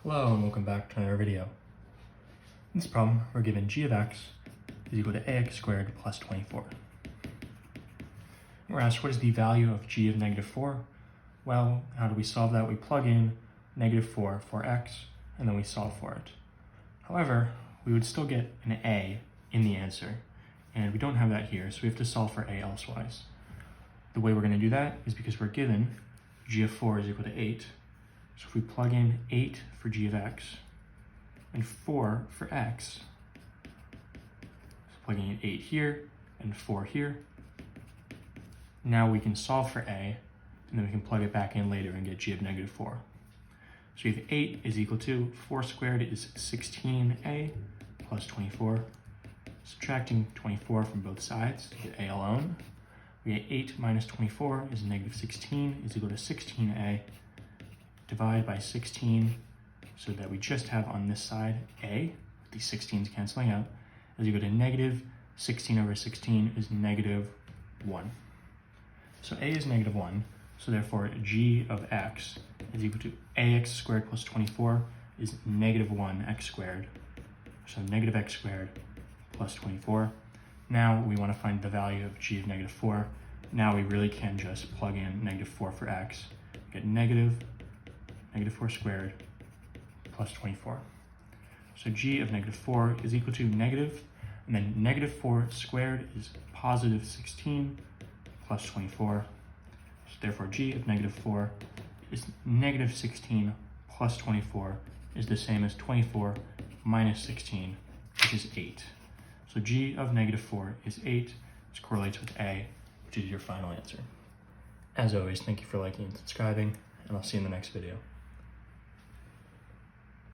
Hello and welcome back to another video. In this problem, we're given g of x is equal to ax squared plus 24. We're asked what is the value of g of negative 4? Well, how do we solve that? We plug in negative 4 for x and then we solve for it. However, we would still get an a in the answer and we don't have that here, so we have to solve for a elsewise. The way we're going to do that is because we're given g of 4 is equal to 8. So if we plug in 8 for g of x and 4 for x, so plugging in 8 here and 4 here, now we can solve for a, and then we can plug it back in later and get g of negative 4. So we have 8 is equal to 4 squared is 16a plus 24. Subtracting 24 from both sides to get a alone, we get 8 minus 24 is negative 16 is equal to 16a. Divide by 16 so that we just have on this side a, with these 16s canceling out, as you go to negative 16 over 16 is negative 1. So a is negative 1, so therefore g of x is equal to ax squared plus 24 is negative 1x squared. So negative x squared plus 24. Now we want to find the value of g of negative 4. Now we really can just plug in negative 4 for x, get negative 4 squared plus 24. So g of negative 4 is equal to negative, and then negative 4 squared is positive 16 plus 24. So therefore g of negative 4 is negative 16 plus 24 is the same as 24 minus 16, which is 8. So g of negative 4 is 8, which correlates with a, which is your final answer. As always, thank you for liking and subscribing, and I'll see you in the next video.